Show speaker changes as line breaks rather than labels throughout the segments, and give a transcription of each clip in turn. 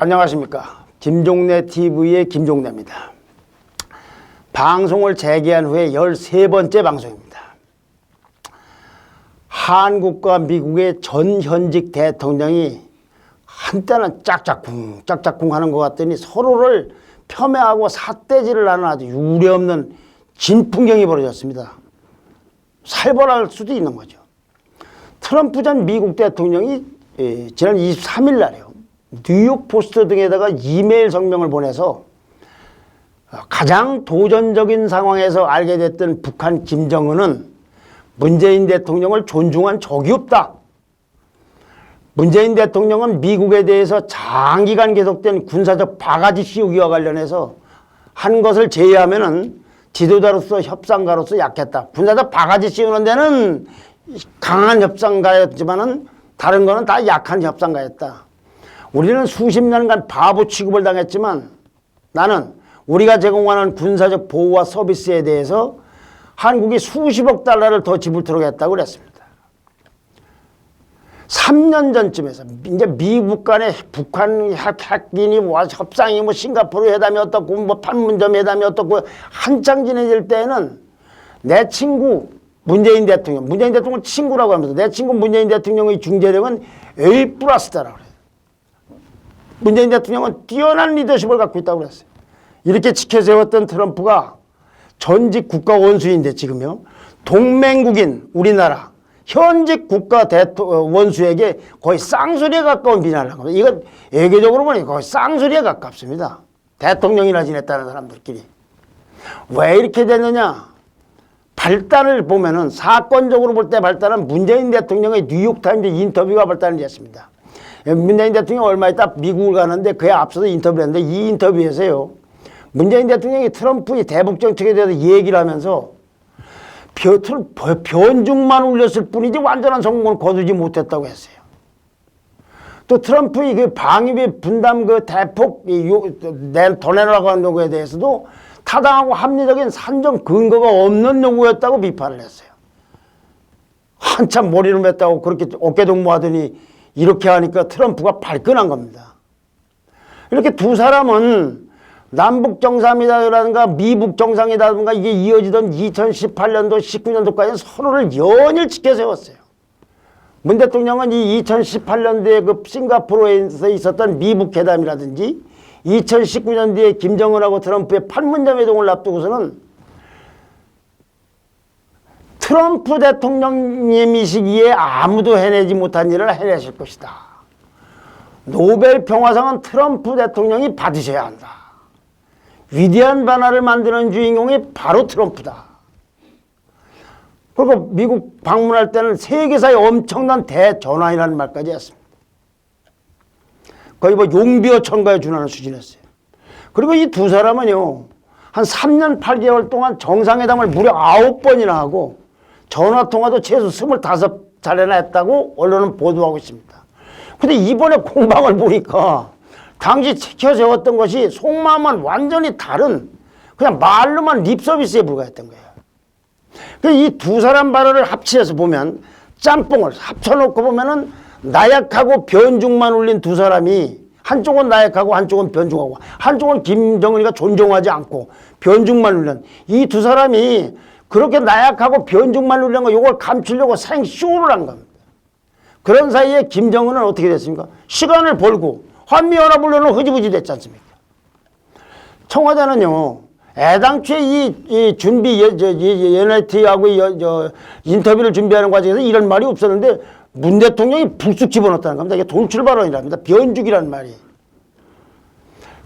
안녕하십니까. 김종래 TV의 김종래입니다. 방송을 재개한 후에 13번째 방송입니다. 한국과 미국의 전 현직 대통령이 한때는 짝짝쿵 하는 것 같더니 서로를 폄훼하고 삿대질을 하는 아주 유례없는 진풍경이 벌어졌습니다. 살벌할 수도 있는 거죠. 트럼프 전 미국 대통령이 지난 23일 날이요, 뉴욕 포스트 등에다가 이메일 성명을 보내서 가장 도전적인 상황에서 알게 됐던 북한 김정은은 문재인 대통령을 존중한 적이 없다. 문재인 대통령은 미국에 대해서 장기간 계속된 군사적 바가지 씌우기와 관련해서 한 것을 제외하면은 지도자로서 협상가로서 약했다. 군사적 바가지 씌우는 데는 강한 협상가였지만은 다른 거는 다 약한 협상가였다. 우리는 수십 년간 바보 취급을 당했지만 나는 우리가 제공하는 군사적 보호와 서비스에 대해서 한국이 수십억 달러를 더 지불토록 했다고 그랬습니다. 3년 전쯤에서 이제 미국 간에 북한 핵인이 협상이 싱가포르 회담이 어떻고 판문점 회담이 어떻고 한창 진행될 때에는 내 친구 문재인 대통령 친구라고 하면서 내 친구 문재인 대통령의 중재력은 A 플러스다라고 그래요. 문재인 대통령은 뛰어난 리더십을 갖고 있다고 그랬어요. 이렇게 지켜세웠던 트럼프가 전직 국가 원수인데 지금요, 동맹국인 우리나라 현직 국가 원수에게 거의 쌍소리에 가까운 비난을 한 겁니다. 이건 외교적으로 보니 거의 쌍소리에 가깝습니다. 대통령이나 지냈다는 사람들끼리. 왜 이렇게 됐느냐? 발단을 보면은 사건적으로 볼 때 발단은 문재인 대통령의 뉴욕타임즈 인터뷰가 발단을 했습니다. 문재인 대통령이 얼마 있다 미국을 가는데 그에 앞서서 인터뷰를 했는데 이 인터뷰에서요, 문재인 대통령이 트럼프의 대북 정책에 대해서 얘기를 하면서 변죽만 울렸을 뿐이지 완전한 성공을 거두지 못했다고 했어요. 또 트럼프의 그 방위비 분담 그 대폭 더 내라고 하는 요구에 대해서도 타당하고 합리적인 산정 근거가 없는 요구였다고 비판을 했어요. 한참 머리를 맸다고 그렇게 어깨동무하더니 이렇게 하니까 트럼프가 발끈한 겁니다. 이렇게 두 사람은 남북 정상이라든가 미북 정상이라든가 이게 이어지던 2018년도 19년도까지 서로를 연일 지켜세웠어요. 문 대통령은 이 2018년도에 그 싱가포르에서 있었던 미북 회담이라든지 2019년도에 김정은하고 트럼프의 판문점 회동을 앞두고서는 트럼프 대통령님이 시기에 아무도 해내지 못한 일을 해내실 것이다. 노벨 평화상은 트럼프 대통령이 받으셔야 한다. 위대한 변화를 만드는 주인공이 바로 트럼프다. 그리고 미국 방문할 때는 세계사의 엄청난 대전환이라는 말까지 했습니다. 거의 용비어 천가에 준하는 수준이었어요. 그리고 이 두 사람은요, 한 3년 8개월 동안 정상회담을 무려 9번이나 하고 전화통화도 최소 25차례나 했다고 언론은 보도하고 있습니다. 근데 이번에 공방을 보니까 당시 지켜세웠던 것이 속마음은 완전히 다른, 그냥 말로만 립서비스에 불과했던 거예요. 이 두 사람 발언을 합치해서 보면, 짬뽕을 합쳐놓고 보면은 나약하고 변죽만 울린 두 사람이, 한쪽은 나약하고 한쪽은 변죽하고 한쪽은 김정은이가 존중하지 않고 변죽만 울린 이 두 사람이 그렇게 나약하고 변죽만 울린 거 이걸 감추려고 생쇼를 한 겁니다. 그런 사이에 김정은은 어떻게 됐습니까? 시간을 벌고 한미연합훈련은 흐지부지 됐지 않습니까? 청와대는요, 애당초에 이 준비, NLT하고 인터뷰를 준비하는 과정에서 이런 말이 없었는데 문 대통령이 불쑥 집어넣었다는 겁니다. 이게 돌출 발언이랍니다. 변죽이라는 말이.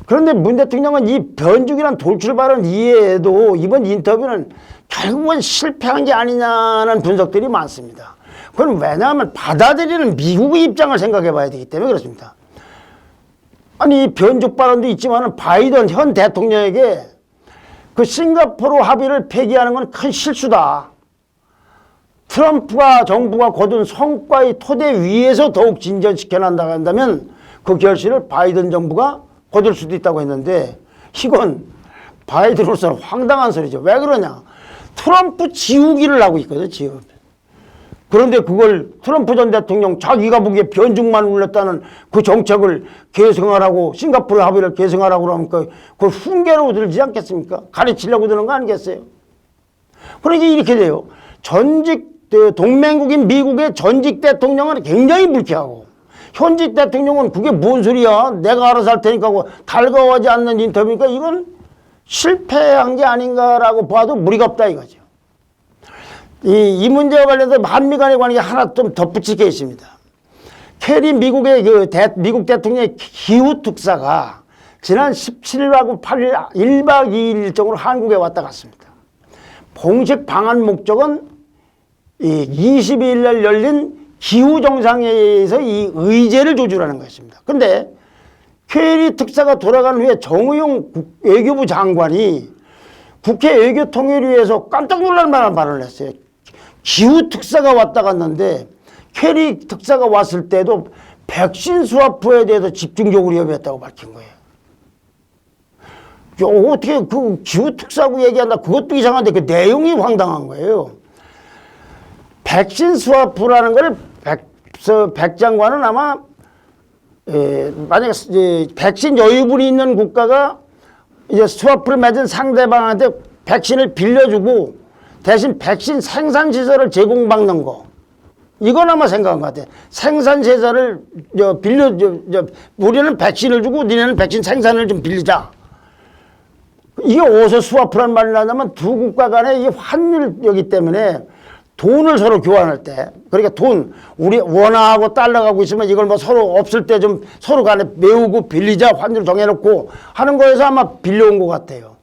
그런데 문 대통령은 이 변죽이란 돌출 발언 이외에도 이번 인터뷰는 결국은 실패한 게 아니냐는 분석들이 많습니다. 그건 왜냐하면 받아들이는 미국의 입장을 생각해 봐야 되기 때문에 그렇습니다. 아니, 변죽 발언도 있지만 바이든 현 대통령에게 그 싱가포르 합의를 폐기하는 건 큰 실수다. 트럼프가 정부가 거둔 성과의 토대 위에서 더욱 진전시켜 난다고 한다면 그 결실을 바이든 정부가 거둘 수도 있다고 했는데 이건 바이든으로서는 황당한 소리죠. 왜 그러냐. 트럼프 지우기를 하고 있거든, 지금. 그런데 그걸 트럼프 전 대통령 자기가 보기에 변죽만 울렸다는 그 정책을 계승하라고 싱가포르 합의를 계승하라고 그러면 그걸 훈계로 들지 않겠습니까? 가르치려고 드는 거 아니겠어요? 그러니까 이렇게 돼요. 동맹국인 미국의 전직 대통령은 굉장히 불쾌하고 현직 대통령은 그게 뭔 소리야? 내가 알아서 할 테니까 하고 달가워하지 않는 인터뷰니까 이건 실패한 게 아닌가라고 봐도 무리가 없다 이거죠. 이 문제와 관련해서 한미 간의 관계가 하나 좀 덧붙일 게 있습니다. 케리 미국의 미국 대통령의 기후 특사가 지난 17일하고 8일 1박 2일 일정으로 한국에 왔다 갔습니다. 공식 방한 목적은 22일 날 열린 기후 정상회의에서 이 의제를 조율하는 것입니다. 그런데 케리 특사가 돌아간 후에 정의용 외교부 장관이 국회 외교통일위에서 깜짝 놀랄 만한 발언을 했어요. 기후 특사가 왔다 갔는데 케리 특사가 왔을 때도 백신 스와프에 대해서 집중적으로 협의했다고 밝힌 거예요. 어떻게 그 기후 특사고 얘기한다. 그것도 이상한데 그 내용이 황당한 거예요. 백신 스와프라는 걸 백 장관은 아마 만약에 백신 여유분이 있는 국가가 이제 스와프를 맺은 상대방한테 백신을 빌려주고 대신 백신 생산시설을 제공받는 거. 이건 아마 생각한 것 같아요. 생산시설을 우리는 백신을 주고 니네는 백신 생산을 좀 빌리자. 이게 어디서 스와프란 말이 나냐면 두 국가 간의 이 환율이기 때문에 돈을 서로 교환할 때, 그러니까 우리 원화하고 달러가고 있으면 이걸 뭐 서로 없을 때 좀 서로 간에 메우고 빌리자 환율 정해놓고 하는 거에서 아마 빌려온 것 같아요.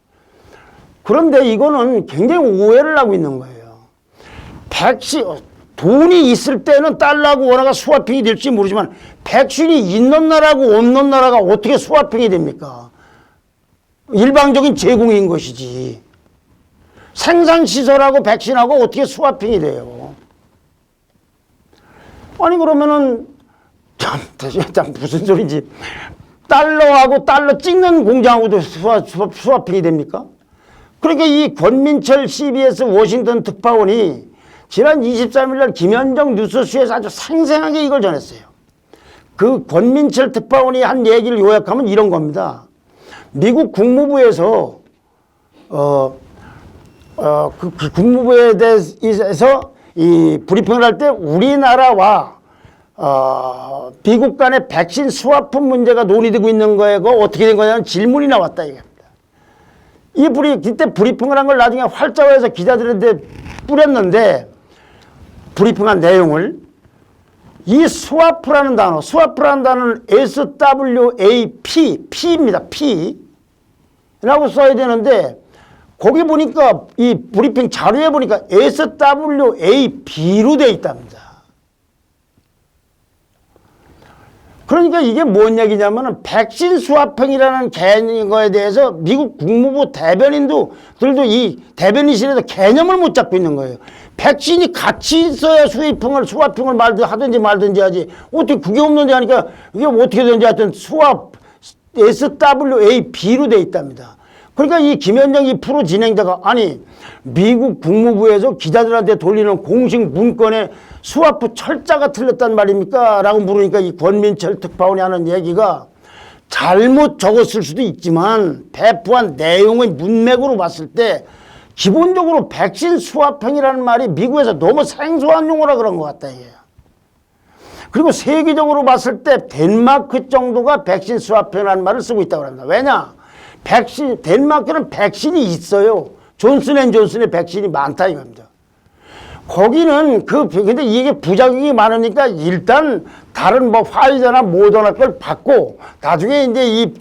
그런데 이거는 굉장히 오해를 하고 있는 거예요. 돈이 있을 때는 달러하고 원화가 스와핑이 될지 모르지만 백신이 있는 나라하고 없는 나라가 어떻게 스와핑이 됩니까? 일방적인 제공인 것이지. 생산시설하고 백신하고 어떻게 스와핑이 돼요? 아니 그러면은 참 무슨 소리인지 달러하고 달러 찍는 공장하고도 스와핑이 됩니까? 그러니까 이 권민철 CBS 워싱턴 특파원이 지난 23일 날 김현정 뉴스쇼에서 아주 생생하게 이걸 전했어요. 그 권민철 특파원이 한 얘기를 요약하면 이런 겁니다. 미국 국무부에서 그 국무부에 대해서 이 브리핑을 할 때 우리나라와 미국 간의 백신 스와프 문제가 논의되고 있는 거에 어떻게 된 거냐는 질문이 나왔다 이겁니다. 이때 브리핑을 한 걸 나중에 활자화해서 기자들한테 뿌렸는데 브리핑한 내용을 이 스와프라는 단어는 SWAP, P입니다. P라고 써야 되는데 거기 보니까 이 브리핑 자료에 보니까 SWAB로 되어 있답니다. 그러니까 이게 뭔 얘기냐면은 백신 스와핑이라는 개념에 대해서 미국 국무부 대변인들도 이 대변인실에서 개념을 못 잡고 있는 거예요. 백신이 같이 있어야 스와핑을 하든지 말든지 하지. 어떻게 그게 없는지 하니까 이게 어떻게 되는지 하여튼 SWAB로 되어 있답니다. 그러니까 이 김현정 이 프로 진행자가 아니 미국 국무부에서 기자들한테 돌리는 공식 문건에 스와프 철자가 틀렸단 말입니까? 라고 물으니까 이 권민철 특파원이 하는 얘기가 잘못 적었을 수도 있지만 배포한 내용의 문맥으로 봤을 때 기본적으로 백신 스와핑이라는 말이 미국에서 너무 생소한 용어라 그런 것 같다 이게. 그리고 세계적으로 봤을 때 덴마크 정도가 백신 스와핑이라는 말을 쓰고 있다고 합니다. 왜냐? 덴마크는 백신이 있어요. 존슨앤존슨의 백신이 많다 이겁니다. 거기는 근데 이게 부작용이 많으니까 일단 다른 뭐 화이자나 모더나 걸 받고 나중에 이제 이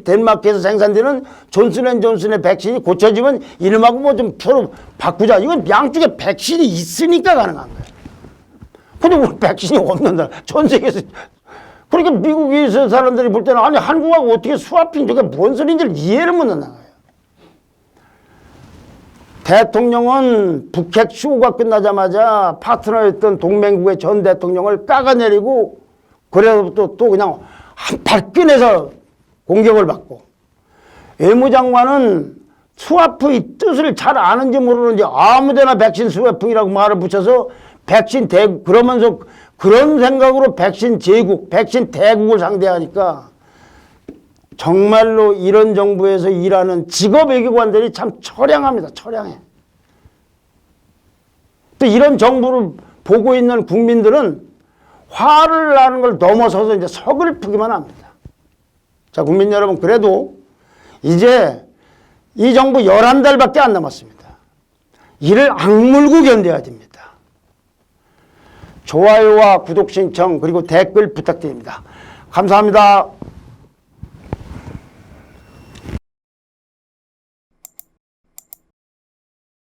덴마크에서 생산되는 존슨앤존슨의 백신이 고쳐지면 이름하고 뭐 좀 서로 바꾸자. 이건 양쪽에 백신이 있으니까 가능한 거예요. 근데 우리 백신이 없는 나라, 전 세계에서. 그러니까 미국에서 사람들이 볼 때는 아니 한국하고 어떻게 스와핑 저게 뭔 소리인지를 이해를 못 한다는 거예요. 대통령은 북핵 쇼가 끝나자마자 파트너였던 동맹국의 전 대통령을 깎아내리고 그래서 또 그냥 한 발끈해서 공격을 받고 외무장관은 스와프의 뜻을 잘 아는지 모르는지 아무데나 백신 스와프이라고 말을 붙여서 백신 대국 그러면서 그런 생각으로 백신 제국, 백신 대국을 상대하니까 정말로 이런 정부에서 일하는 직업외교관들이 참 처량합니다. 처량해. 또 이런 정부를 보고 있는 국민들은 화를 나는 걸 넘어서서 이제 서글프기만 합니다. 자, 국민 여러분, 그래도 이제 이 정부 11달밖에 안 남았습니다. 이를 악물고 견뎌야 됩니다. 좋아요와 구독 신청 그리고 댓글 부탁드립니다. 감사합니다.